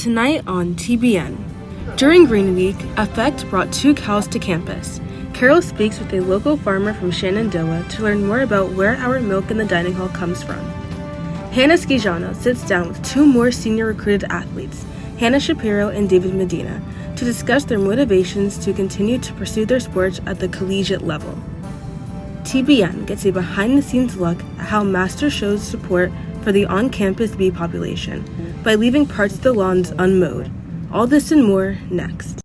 Tonight on TBN. During Green Week, Effect brought 2 cows to campus. Carol speaks with a local farmer from Shenandoah to learn more about where our milk in the dining hall comes from. Hannah Schijano sits down with 2 more senior recruited athletes, Hannah Shapiro and David Medina, to discuss their motivations to continue to pursue their sports at the collegiate level. TBN gets a behind-the-scenes look at how Master shows support for the on-campus bee population by leaving parts of the lawns unmowed. All this and more next.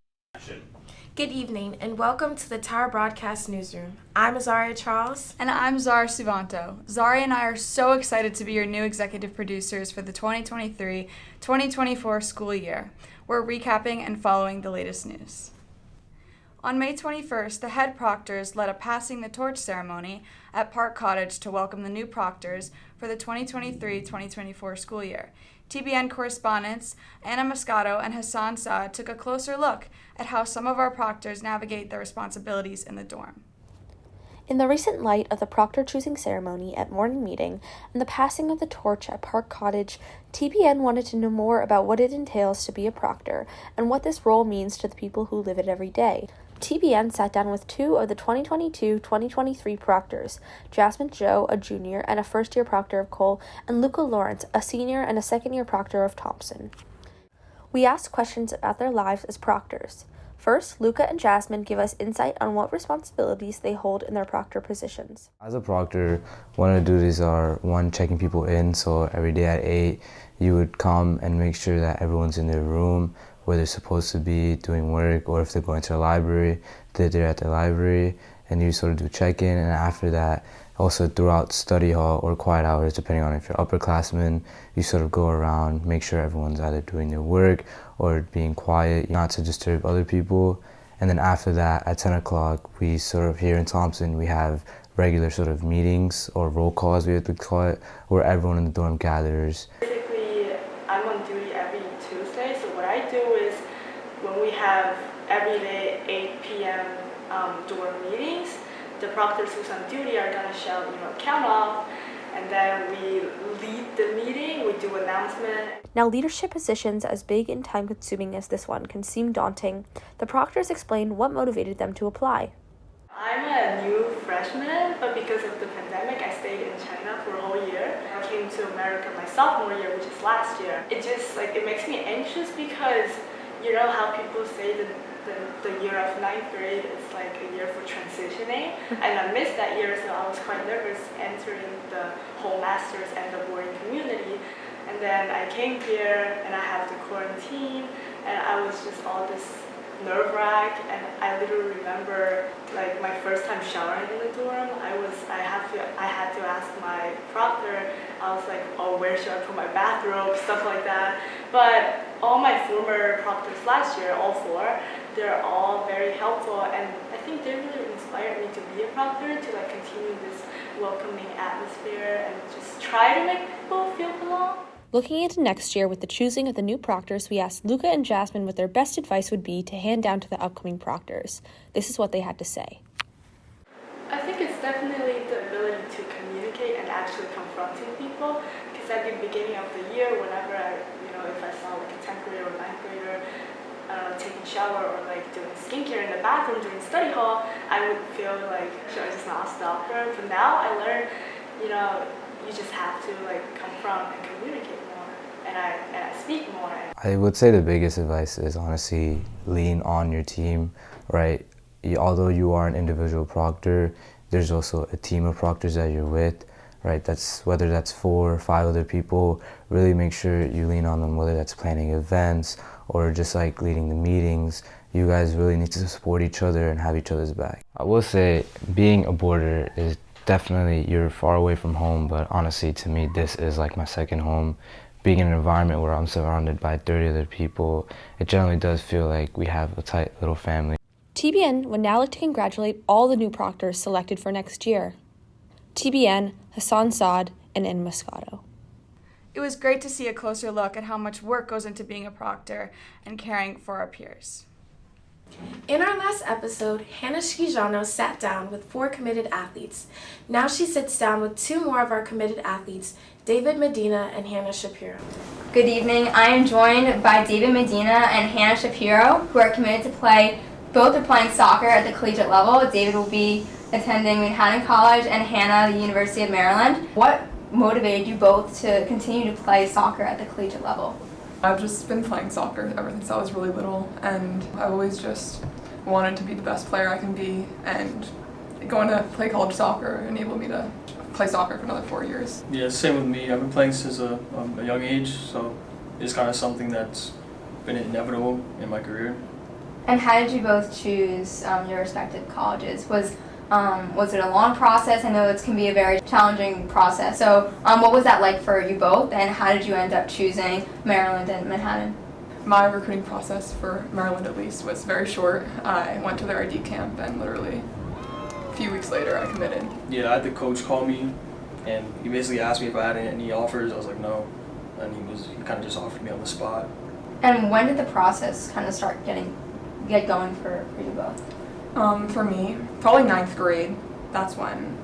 Good evening and welcome to the Tower Broadcast Newsroom. I'm Azaria Charles. And I'm Zara Suvanto. Zari and I are so excited to be your new executive producers for the 2023-2024 school year. We're recapping and following the latest news. On May 21st, the head proctors led a passing the torch ceremony at Park Cottage to welcome the new proctors for the 2023-2024 school year. TBN correspondents Anna Moscato and Hassan Saad took a closer look at how some of our proctors navigate their responsibilities in the dorm. In the recent light of the proctor choosing ceremony at morning meeting and the passing of the torch at Park Cottage, TBN wanted to know more about what it entails to be a proctor and what this role means to the people who live it every day. TBN sat down with 2 of the 2022-2023 proctors, Jasmine Joe, a junior and a first-year proctor of Cole, and Luca Lawrence, a senior and a second-year proctor of Thompson. We asked questions about their lives as proctors. First, Luca and Jasmine give us insight on what responsibilities they hold in their proctor positions. As a proctor, one of the duties are, 1, checking people in, so every day at 8, you would come and make sure that everyone's in their room, where they're supposed to be doing work, or if they're going to the library, that they're at the library, and you sort of do check-in, and after that, also throughout study hall or quiet hours, depending on if you're upperclassmen, you sort of go around, make sure everyone's either doing their work or being quiet, not to disturb other people. And then after that, at 10 o'clock, we sort of, here in Thompson, we have regular sort of meetings or roll calls, we have to call it, where everyone in the dorm gathers. Basically, I'm on duty every Tuesday, so what I do is when we have every day 8 p.m. Dorm meetings, the proctors who's on duty are gonna shout, count off, and then we lead the meeting, we do announcement. Now, leadership positions as big and time-consuming as this one can seem daunting. The proctors explain what motivated them to apply. I'm a new freshman, but because of the pandemic, I stayed in China for a whole year. I came to America my sophomore year, which is last year. It just, it makes me anxious because you know how people say the year of 9th grade is like a year for transitioning, and I missed that year, so I was quite nervous entering the whole master's and the boarding community. And then I came here and I have to quarantine, and I was just all this nerve-wrack, and I literally remember my first time showering in the dorm. I had to ask my proctor. I was like, oh, where should I put my bathrobe, stuff like that. But all my former proctors last year, all 4, they're all very helpful, and I think they really inspired me to be a proctor, to continue this welcoming atmosphere and just try to make people feel belong. Looking into next year with the choosing of the new proctors, we asked Luca and Jasmine what their best advice would be to hand down to the upcoming proctors. This is what they had to say. I think it's definitely the ability to communicate and actually confronting people, because at the beginning of the year, whenever if I saw a 10th grader or 9th grader taking a shower or doing skincare in the bathroom during study hall, I would feel should I just not stop her? But now I learned, you just have to confront and communicate more, and I speak more. I would say the biggest advice is honestly lean on your team, right? Although you are an individual proctor, there's also a team of proctors that you're with, right? Whether that's 4 or 5 other people, really make sure you lean on them, whether that's planning events or just leading the meetings. You guys really need to support each other and have each other's back. I will say being a boarder is definitely, you're far away from home, but honestly to me this is my second home. Being in an environment where I'm surrounded by 30 other people, it generally does feel like we have a tight little family. TBN would now like to congratulate all the new proctors selected for next year. TBN, Hassan Saad, and Anna Moscato. It was great to see a closer look at how much work goes into being a proctor and caring for our peers. In our last episode, Hannah Schijano sat down with 4 committed athletes. Now she sits down with 2 more of our committed athletes, David Medina and Hannah Shapiro. Good evening. I am joined by David Medina and Hannah Shapiro, who are committed to play. Both are playing soccer at the collegiate level. David will be attending Manhattan College and Hannah, the University of Maryland. What motivated you both to continue to play soccer at the collegiate level? I've just been playing soccer ever since I was really little, and I've always just wanted to be the best player I can be, and going to play college soccer enabled me to play soccer for another 4 years. Yeah, same with me. I've been playing since a young age, so it's kind of something that's been inevitable in my career. And how did you both choose your respective colleges? Was it a long process? I know it can be a very challenging process. So what was that like for you both, and how did you end up choosing Maryland and Manhattan? My recruiting process for Maryland, at least, was very short. I went to their ID camp, and literally a few weeks later I committed. Yeah, I had the coach call me, and he basically asked me if I had any offers. I was like, no, and he kind of just offered me on the spot. And when did the process kind of start get going for you both? For me, probably 9th grade. That's when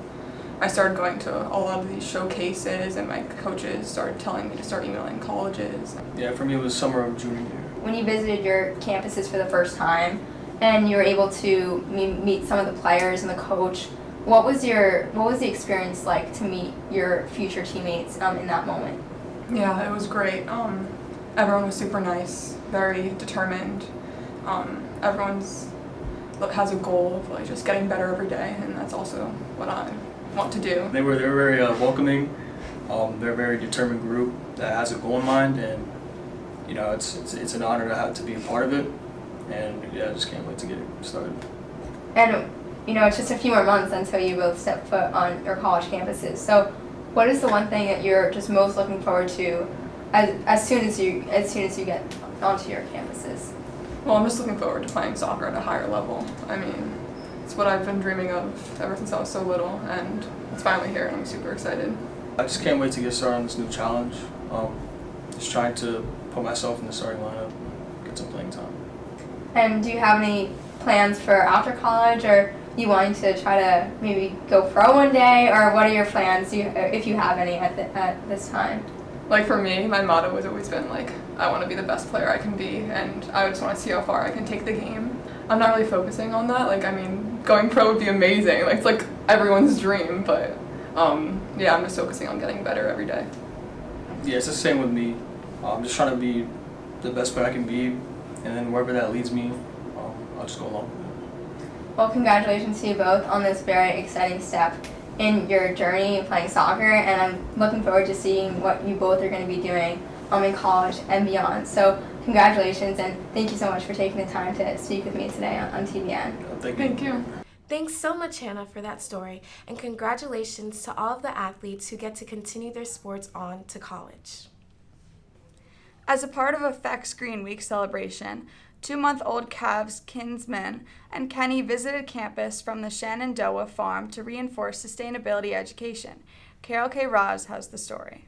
I started going to a lot of these showcases, and my coaches started telling me to start emailing colleges. Yeah, for me it was summer of junior year. When you visited your campuses for the first time and you were able to meet some of the players and the coach, what was the experience like to meet your future teammates in that moment? Yeah, it was great. Everyone was super nice, very determined. Everyone has a goal of like just getting better every day, and that's also what I want to do. They were very welcoming. They're a very determined group that has a goal in mind, and you know it's an honor to have to be a part of it. And yeah, I just can't wait to get it started. And you know, it's just a few more months until you both step foot on your college campuses. So, what is the one thing that you're just most looking forward to as soon as you get onto your campuses? Well, I'm just looking forward to playing soccer at a higher level. I mean, it's what I've been dreaming of ever since I was so little, and it's finally here, and I'm super excited. I just can't wait to get started on this new challenge. Just trying to put myself in the starting lineup, get some playing time. And do you have any plans for after college, or you wanting to try to maybe go pro one day, or what are your plans, if you have any at this time? Like for me, my motto has always been like, I want to be the best player I can be, and I just want to see how far I can take the game. I'm not really focusing on that. Like, I mean, going pro would be amazing. Like, it's like everyone's dream, but yeah, I'm just focusing on getting better every day. Yeah, it's the same with me. I'm just trying to be the best player I can be, and then wherever that leads me, I'll just go along with it. Well, congratulations to you both on this very exciting step in your journey playing soccer, and I'm looking forward to seeing what you both are going to be doing in college and beyond. So congratulations, and thank you so much for taking the time to speak with me today on TBN. Thank you. Thanks so much, Hannah, for that story, and congratulations to all of the athletes who get to continue their sports on to college. As a part of Effects Green Week celebration, 2-month-old calves Kinsman and Kenny visited campus from the Shenandoah farm to reinforce sustainability education. Carol K. Roz has the story.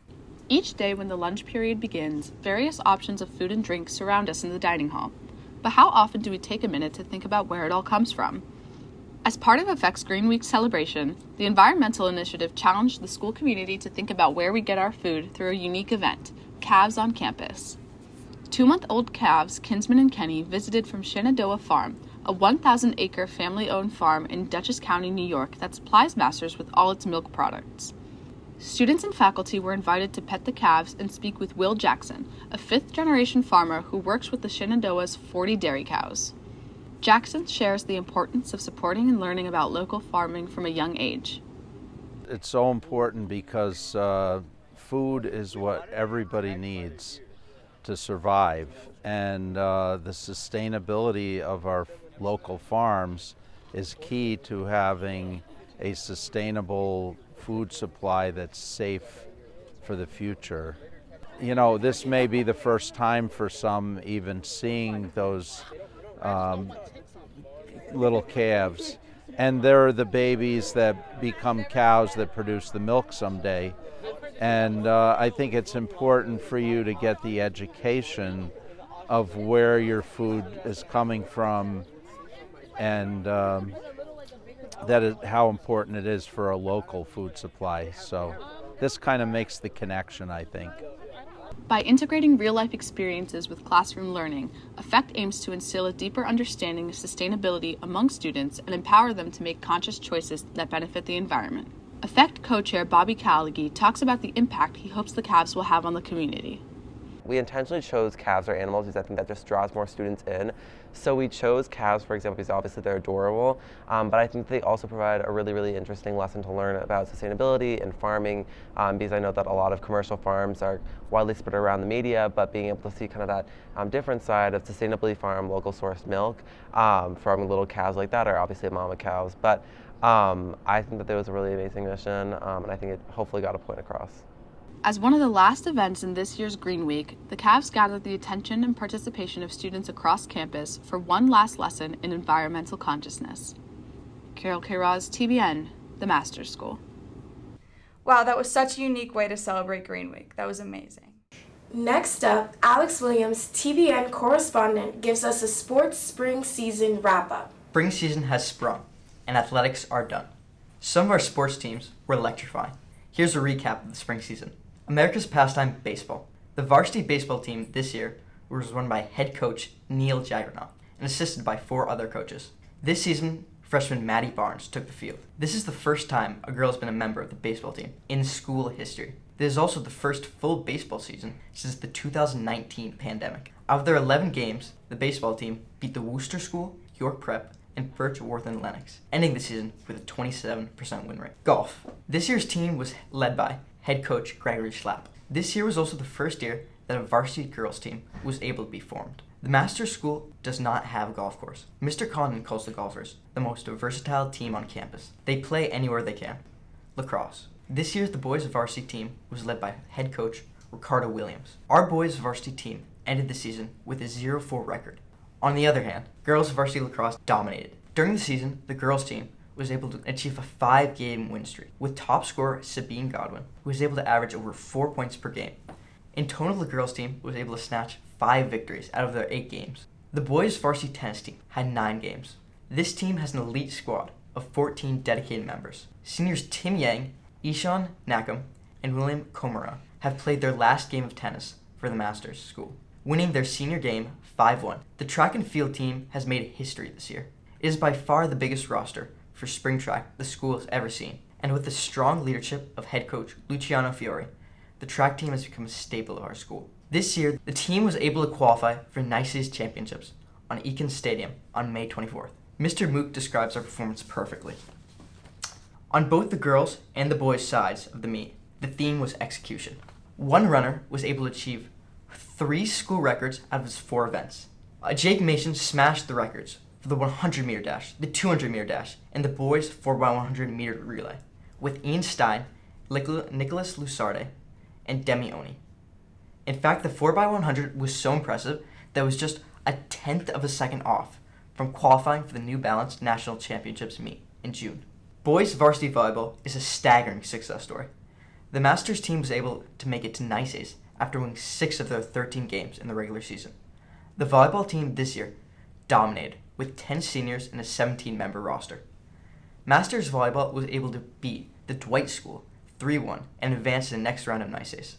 Each day when the lunch period begins, various options of food and drink surround us in the dining hall. But how often do we take a minute to think about where it all comes from? As part of Effects Green Week celebration, the environmental initiative challenged the school community to think about where we get our food through a unique event, Calves on Campus. 2-month-old calves Kinsman and Kenny visited from Shenandoah Farm, a 1,000-acre family-owned farm in Dutchess County, New York that supplies Masters with all its milk products. Students and faculty were invited to pet the calves and speak with Will Jackson, a 5th-generation farmer who works with the Shenandoah's 40 dairy cows. Jackson shares the importance of supporting and learning about local farming from a young age. It's so important because food is what everybody needs to survive, and the sustainability of our local farms is key to having a sustainable food supply that's safe for the future. You know, this may be the first time for some even seeing those little calves, and they're the babies that become cows that produce the milk someday. And I think it's important for you to get the education of where your food is coming from and that is how important it is for a local food supply. So this kind of makes the connection, I think. By integrating real-life experiences with classroom learning, EFFECT aims to instill a deeper understanding of sustainability among students and empower them to make conscious choices that benefit the environment. EFFECT co-chair Bobby Callaghy talks about the impact he hopes the calves will have on the community. We intentionally chose calves or animals because I think that just draws more students in. So we chose calves, for example, because obviously they're adorable, but I think they also provide a really, really interesting lesson to learn about sustainability and farming, because I know that a lot of commercial farms are widely spread around the media, but being able to see kind of that different side of sustainably farmed, local sourced milk from little cows like that are obviously mama cows. But I think that there was a really amazing mission, and I think it hopefully got a point across. As one of the last events in this year's Green Week, the Cavs gathered the attention and participation of students across campus for one last lesson in environmental consciousness. Carol Kairaz, TBN, the Masters School. Wow, that was such a unique way to celebrate Green Week. That was amazing. Next up, Alex Williams, TBN correspondent, gives us a sports spring season wrap-up. Spring season has sprung, and athletics are done. Some of our sports teams were electrifying. Here's a recap of the spring season. America's pastime, baseball. The varsity baseball team this year was run by head coach Neil Jaggernaut and assisted by 4 other coaches. This season, freshman Maddie Barnes took the field. This is the first time a girl has been a member of the baseball team in school history. This is also the first full baseball season since the 2019 pandemic. Out of their 11 games, the baseball team beat the Worcester School, York Prep, and Birchworth and Lennox, ending the season with a 27% win rate. Golf. This year's team was led by head coach Gregory Schlapp. This year was also the first year that a varsity girls team was able to be formed. The Masters School does not have a golf course. Mr. Condon calls the golfers the most versatile team on campus. They play anywhere they can. Lacrosse. This year, the boys varsity team was led by head coach Ricardo Williams. Our boys varsity team ended the season with a 0-4 record. On the other hand, girls varsity lacrosse dominated. During the season, the girls team was able to achieve a 5-game win streak, with top scorer Sabine Godwin, who was able to average over 4 points per game. In total, the girls team was able to snatch 5 victories out of their 8 games. The boys varsity tennis team had 9 games. This team has an elite squad of 14 dedicated members. Seniors Tim Yang, Ishan Nakam, and William Komara have played their last game of tennis for the Masters School, winning their senior game 5-1. The track and field team has made history this year. It is by far the biggest roster for spring track the school has ever seen, and with the strong leadership of head coach Luciano Fiore, the track team has become a staple of our school. This year, the team was able to qualify for NICE's championships on Eakin Stadium on May 24th. Mr. Mook describes our performance perfectly. On both the girls' and the boys' sides of the meet, the theme was execution. One runner was able to achieve 3 school records out of his 4 events. Jake Mason smashed the records for the 100-meter dash, the 200-meter dash, and the boys' 4x100-meter relay, with Ian Stein, Nicholas Lusarde, and Demi Oni. In fact, the 4x100 was so impressive that it was just a 1/10 of a second off from qualifying for the New Balance National Championships meet in June. Boys varsity volleyball is a staggering success story. The Masters team was able to make it to NICE's after winning 6 of their 13 games in the regular season. The volleyball team this year dominated, with 10 seniors and a 17-member roster. Masters volleyball was able to beat the Dwight School 3-1 and advance to the next round of NICE's.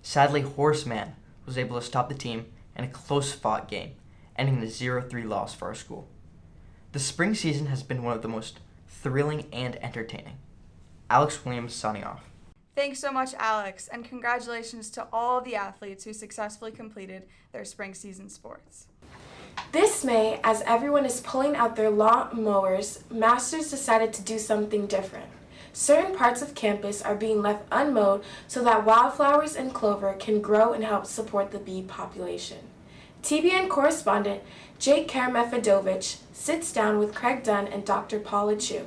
Sadly, Horace Mann was able to stop the team in a close-fought game, ending in a 0-3 loss for our school. The spring season has been one of the most thrilling and entertaining. Alex Williams signing off. Thanks so much, Alex, and congratulations to all the athletes who successfully completed their spring season sports. This May, as everyone is pulling out their lawn mowers, Masters decided to do something different. Certain parts of campus are being left unmowed so that wildflowers and clover can grow and help support the bee population. TBN correspondent Jake Karamefidovich sits down with Craig Dunn and Dr. Paula Chu.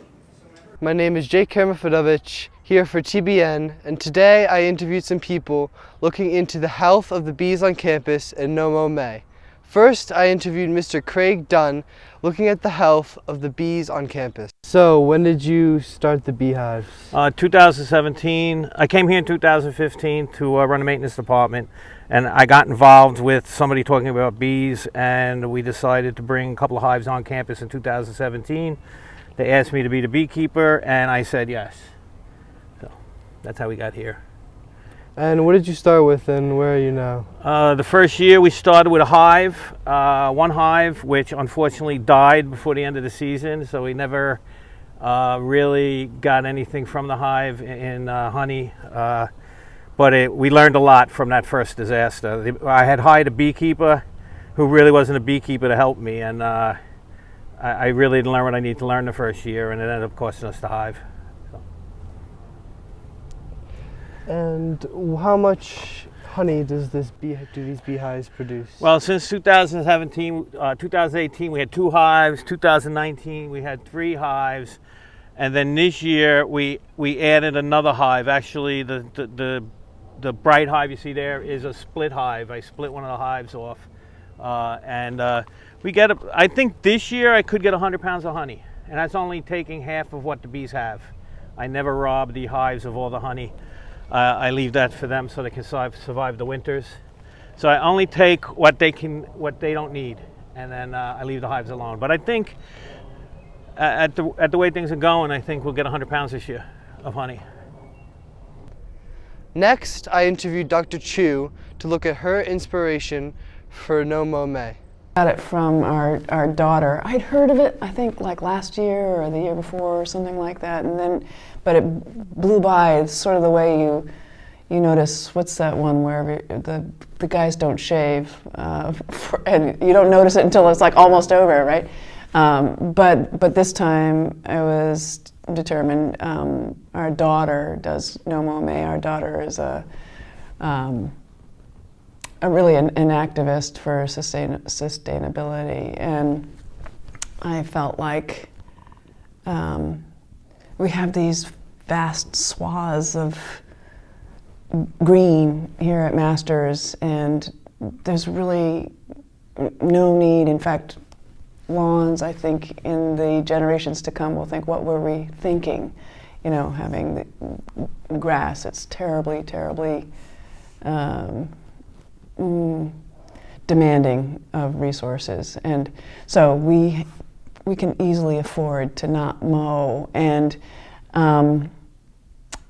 My name is Jake Karamefidovich, here for TBN, and today I interviewed some people looking into the health of the bees on campus in No Mow May. First, I interviewed Mr. Craig Dunn, looking at the health of the bees on campus. So, when did you start the beehives? 2017. I came here in 2015 to run a maintenance department, And I got involved with somebody talking about bees, and we decided to bring a couple of hives on campus in 2017. They asked me to be the beekeeper, and I said yes. So that's how we got here. And what did you start with, and where are you now? The first year we started with a hive, one hive, which unfortunately died before the end of the season, so we never really got anything from the hive in honey. But we learned a lot from that first disaster. I had hired a beekeeper who really wasn't a beekeeper to help me, and I really didn't learn what I needed to learn the first year, and it ended up costing us the hive. So. And how much honey do these beehives produce? Well, since 2018 we had 2 hives. 2019 we had 3 hives, and then this year we added another hive. Actually, the bright hive you see there is a split hive. I split one of the hives off, and we get. I think this year I could get 100 pounds of honey, and that's only taking half of what the bees have. I never rob the hives of all the honey. I leave that for them so they can survive the winters. So I only take what they don't need, and then I leave the hives alone. But I think at the way things are going, I think we'll get 100 pounds this year of honey. Next, I interviewed Dr. Chu to look at her inspiration for No Mo May. Got it from our daughter. I'd heard of it, I think, like last year or the year before or something like that, and then, but it blew by. It's sort of the way you notice, what's that one where the guys don't shave, and you don't notice it until it's like almost over, right? But this time I was determined. Our daughter does No Mo May. Our daughter is really an activist for sustainability, and I felt like we have these vast swaths of green here at Masters, and there's really no need. In fact, lawns, I think, in the generations to come will think, what were we thinking? You know, having the grass, it's terribly, terribly demanding of resources, and so we can easily afford to not mow. And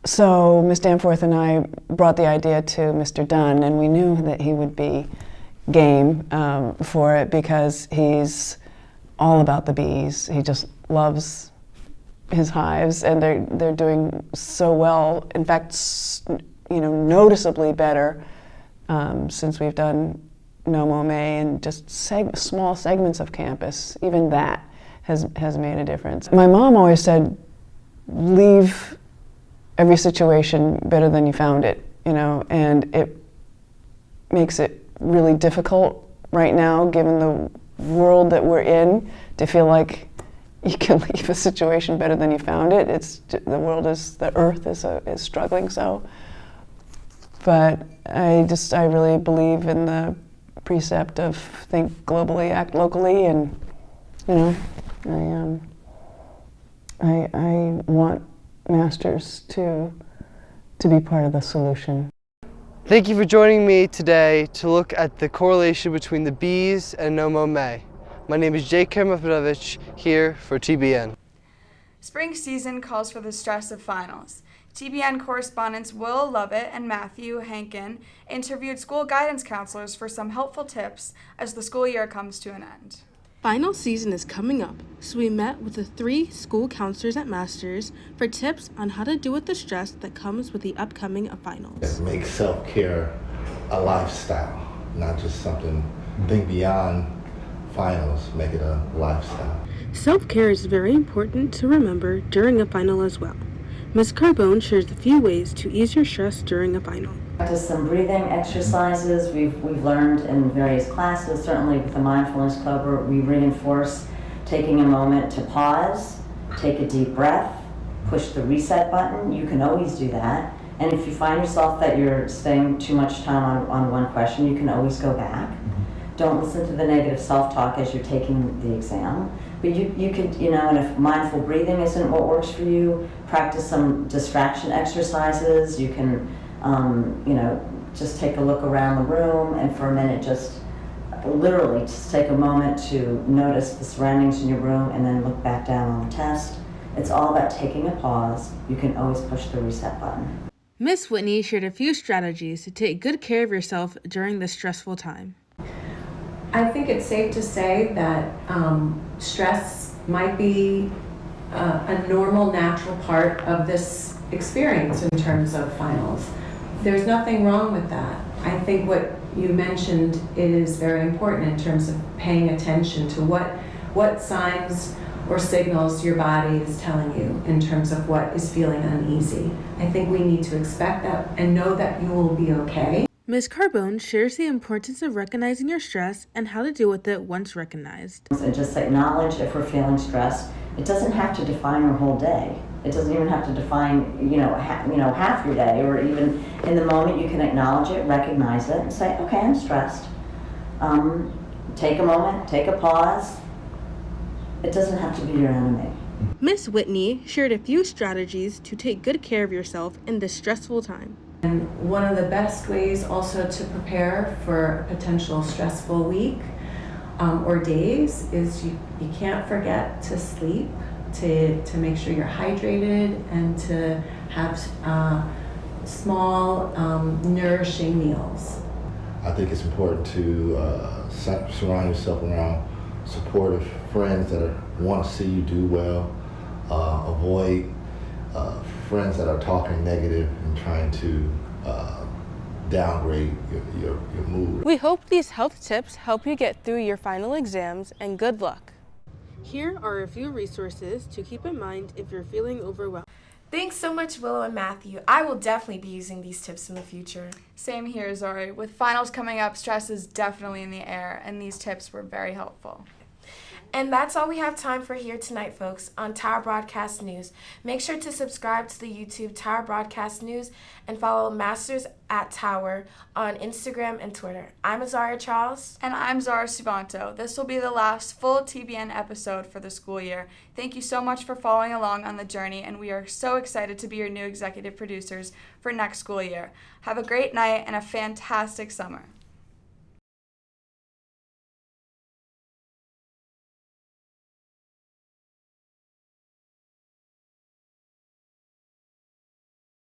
so Ms. Danforth and I brought the idea to Mr. Dunn, and we knew that he would be game for it because he's all about the bees. He just loves his hives, and they're doing so well. In fact, noticeably better since we've done No Mo May, and just small segments of campus. Even that has made a difference. My mom always said, leave every situation better than you found it, and it makes it really difficult right now, given the world that we're in, to feel like you can leave a situation better than you found it. The earth is struggling so. But I really believe in the precept of think globally, act locally, and I want Masters to be part of the solution. Thank you for joining me today to look at the correlation between the bees and No Mo May. My name is Jake Kermafedovich, here for TBN. Spring season calls for the stress of finals. TBN correspondents Will Lovett and Matthew Hankin interviewed school guidance counselors for some helpful tips as the school year comes to an end. Final season is coming up, so we met with the 3 school counselors at Masters for tips on how to deal with the stress that comes with the upcoming finals. Make self-care a lifestyle, not just something, think beyond finals, make it a lifestyle. Self-care is very important to remember during a final as well. Ms. Carbone shares a few ways to ease your stress during a final. Practice some breathing exercises we've learned in various classes. Certainly with the Mindfulness Club, we reinforce taking a moment to pause, take a deep breath, push the reset button. You can always do that. And if you find yourself that you're spending too much time on one question, you can always go back. Don't listen to the negative self-talk as you're taking the exam. But you could, and if mindful breathing isn't what works for you, practice some distraction exercises. You can, just take a look around the room and for a minute just literally just take a moment to notice the surroundings in your room and then look back down on the test. It's all about taking a pause. You can always push the reset button. Miss Whitney shared a few strategies to take good care of yourself during this stressful time. I think it's safe to say that stress might be a normal, natural part of this experience in terms of finals. There's nothing wrong with that. I think what you mentioned is very important in terms of paying attention to what signs or signals your body is telling you in terms of what is feeling uneasy. I think we need to expect that and know that you will be okay. Ms. Carbone shares the importance of recognizing your stress and how to deal with it once recognized. And just acknowledge if we're feeling stressed. It doesn't have to define your whole day. It doesn't even have to define, half your day, or even in the moment you can acknowledge it, recognize it, and say, okay, I'm stressed. Take a moment, take a pause. It doesn't have to be your enemy. Miss Whitney shared a few strategies to take good care of yourself in this stressful time. And one of the best ways also to prepare for a potential stressful week or days is you can't forget to sleep, to make sure you're hydrated, and to have small, nourishing meals. I think it's important to surround yourself around supportive friends that want to see you do well. Avoid friends that are talking negative and trying to downgrade your mood. We hope these health tips help you get through your final exams, and good luck. Here are a few resources to keep in mind if you're feeling overwhelmed. Thanks so much, Willow and Matthew. I will definitely be using these tips in the future. Same here, Zori. With finals coming up, stress is definitely in the air, and these tips were very helpful. And that's all we have time for here tonight, folks, on Tower Broadcast News. Make sure to subscribe to the YouTube Tower Broadcast News and follow Masters at Tower on Instagram and Twitter. I'm Azaria Charles. And I'm Zara Suvanto. This will be the last full TBN episode for the school year. Thank you so much for following along on the journey, and we are so excited to be your new executive producers for next school year. Have a great night and a fantastic summer.